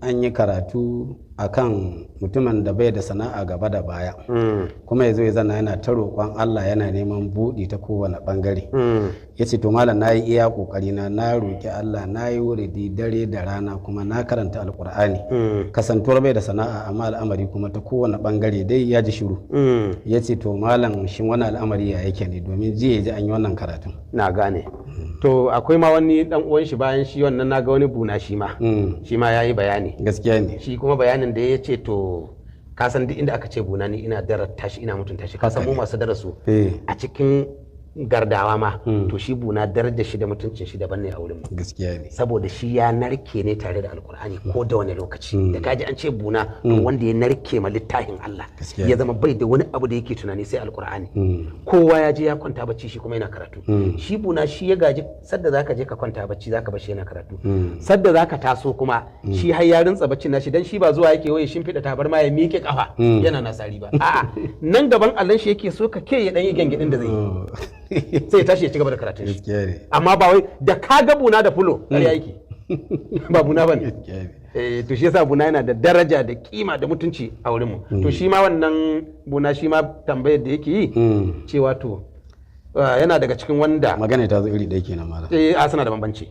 an yi karatu akan mutumin da bai da sana'a gaba da baya kuma ya zo ya zana yana ta roƙon Allah yana neman buɗi ta kowane ɓangare ya ce to malam na yi iya ƙoƙari na roƙi Allah na yi wuridi dare da rana kuma na karanta alƙur'ani kasantuwar bai da sana'a amma al'amari kuma ta kowane ɓangare dai ya ji shiru ya ce to malam shin wani al'amari ya yake ne domin jiya ji an yi wannan karatun na gane to akwai ma wani dan uwan shi bayan shi wannan naga wani buna shi ma yayi bayani gaskiya ne shi kuma bayanin da ya ce to ka san duk inda aka ce buna ni ina darata shi ina mutunta shi ka san mu masu darasu a cikin gardawa ma to shi buna darajar shi da mutuncin shi daban ne a wurin mu gaskiya ne saboda shi ya narke ne tare da alkur'ani ko da wani lokaci da kaji an ce buna to wanda ya narke ma littafin Allah ya zama bai da wani abu da yake tunani sai alkur'ani kowa ya je ya kwanta bacci shi kuma yana karatu shi buna shi ya gaji sadda zaka je ka kwanta bacci zaka bar shi yana karatu sadda zaka taso kuma shi har ya rintsa baccin nashi dan shi ba zuwa yake waye shimfiɗa tabarma ya miƙe kafa yana nasari ba a'a nan gaban Allah shi yake so ka ke ya dan yi gangidin da zai yi sai ya tashi ya ci gaba da karatun shi amma ba wai da ka ga buna da fulo ƙarya yake ba buna bane to shi yasa buna yana da daraja da kima da mutunci a wurin mu to shi ma wannan buna shi ma tambayar da yake yi cewa to yana daga cikin wanda magana ta zo iri ɗaya kenan malam a suna da bambanci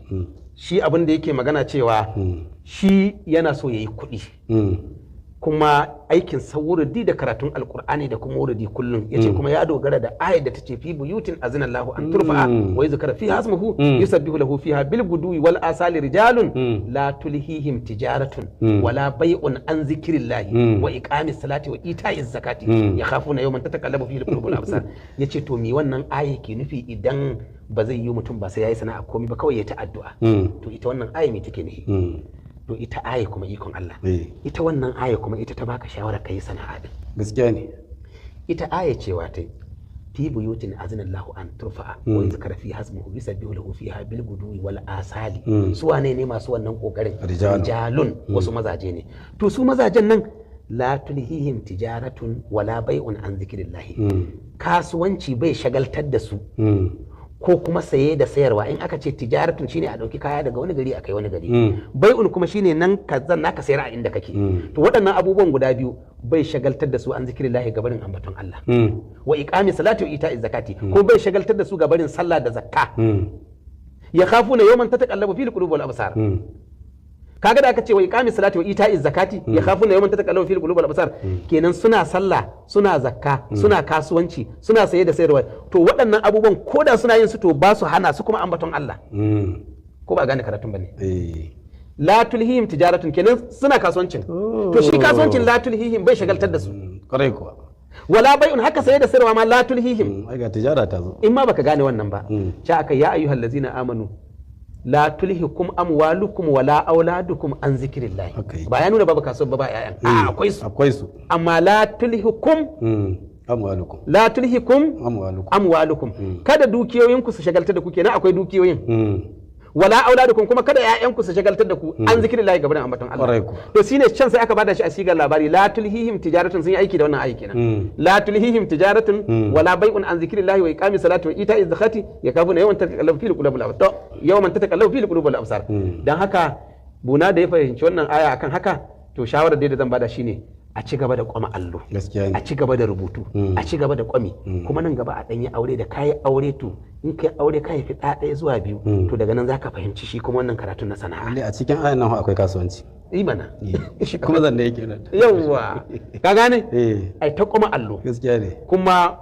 shi abin da yake magana cewa shi yana so yayi kuɗi kuma aikin sa wuridi da karatun alkur'ani da kuma wuridi kullum yace kuma ya dogara da ayat da tace fi buyutin azina Allahu an turfa wa yuzkara fiha ismuhu yusabbihu lahu fiha bil guduwi wal asali rijalun la tulhihim tijaratun wala bai'un an zikrillahi wa iqamis salati wa ita'iz zakati yakhafuna yawman tatakallabu fihi alqulub wal absar yace to me wannan aya ke nufi idan ba zai yi mutum ba sai yayi sana'a komai ba kawai ya ta addu'a to ita wannan aya me take nufi to ita aya kuma ikon Allah ita wannan aya kuma ita ta baka shawara kai sana'a din gaskiya ne ita aya cewa ta fi buyutin azinallahu an turfa'a wa yuzkara fi hasmuhu yusabbihu lahu fiha bil guduwi wal asali su wane ne masu wannan kokarin rijalun wasu mazaje ne to su mazajen nan la tulhihim tijaratun wala bai'un an zikrillahi kasuwanci bai shagaltar da su ko kuma saye da sayarwa in aka ce tijaratun shine a dauki kaya daga wani gari a kai wani gari bai'un kuma shine nan ka zanna ka sayar a inda kake to waɗannan abubuwan guda biyu bai shagaltar da su an zikirillahi gabarin ambaton Allah wa iqami salati wa ita'iz zakati ko bai shagaltar da su gabarin sallah da zakka ya khafuna yawman tataqallabu fil qulub wal absar kaga da aka ce wa iqami salati wa ita'iz zakati ya khafuna yawman tataqallabu fil qulub wal absar kenan suna sallah suna zakka suna kasuwanci suna saye da sayarwa to waɗannan abubuwan koda suna yin su to ba su hana su kuma ambaton Allah ko ba gane karatun bane la tulhihim tijaratun kenan suna kasuwancin to shi kasuwancin la tulhihim bai shagaltar da su kwarai kuwa wala bai'un haka saye da sayarwa ma la tulhihim ai ga tijara ta zo in ma baka gane wannan ba cha aka ya ayyuhallazina amanu la tulhikum amwalukum wala auladukum an zikrillah ba ya nuna babu kasuwa ba yayan akwai su amma la tulhikum amwalukum la tulhikum amwalukum kada dukiyoyinku su shagaltar da ku kenan akwai dukiyoyin wala auladukum kuma kada ƴaƴanku su shagaltar da ku an zikrillahi gaban ambaton Allah to shine can sai aka bada shi a sigar labari la tulhihim tijaratun sun yi aiki da wannan ayi kenan la tulhihim tijaratun wala bai'un an zikrillahi wa iqami salati wa ita'iz zakati yakabuna yawman tatakallabu fil qulub wal absar yawman tatakallabu fil qulub wal absar dan haka buna da ya fahimci wannan aya akan haka to shawarar da zan bada shine a ci gaba da kwama allo a ci gaba da rubutu a ci gaba da kwami kuma nan gaba a danyi aure da kayi aure to in kai aure ka haifi ɗaya zuwa biyu to daga nan zaka fahimci shi kuma wannan karatun na sana'a a cikin ayan nan akwai kasuwanci imana shi kuma zan da yake nan yawwa ka gane ai ta kwama allo gaskiya ne kuma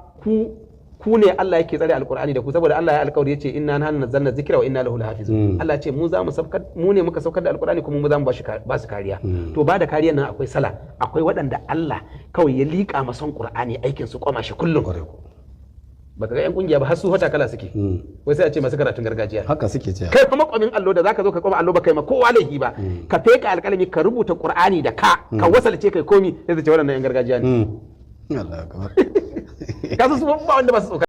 ku ne Allah yake tsare alkur'ani da ku saboda Allah ya alƙawari yace inna nahnu nazzalna dhikra wa inna lahu lahafizun Allah ce mu za mu saukar mu ne muka saukar da alkur'ani kuma mu za mu ba su kariya to ba da kariyar nan akwai sala akwai waɗanda Allah kawai ya liƙa mason qur'ani aikin su kwama shi kullum baka ga yan kungiya ba har su hota kala suke wai sai a ce masu karatun gargajiya haka suke cewa kai kuma kwamin allo da zaka zo ka kwama allo ba kai ma kowa laifi ba ka feka alƙalami ka rubuta qur'ani da ka wasalce kai komi sai ta ce waɗannan yan gargajiya ne Allah akbar kasu su ba wanda ba su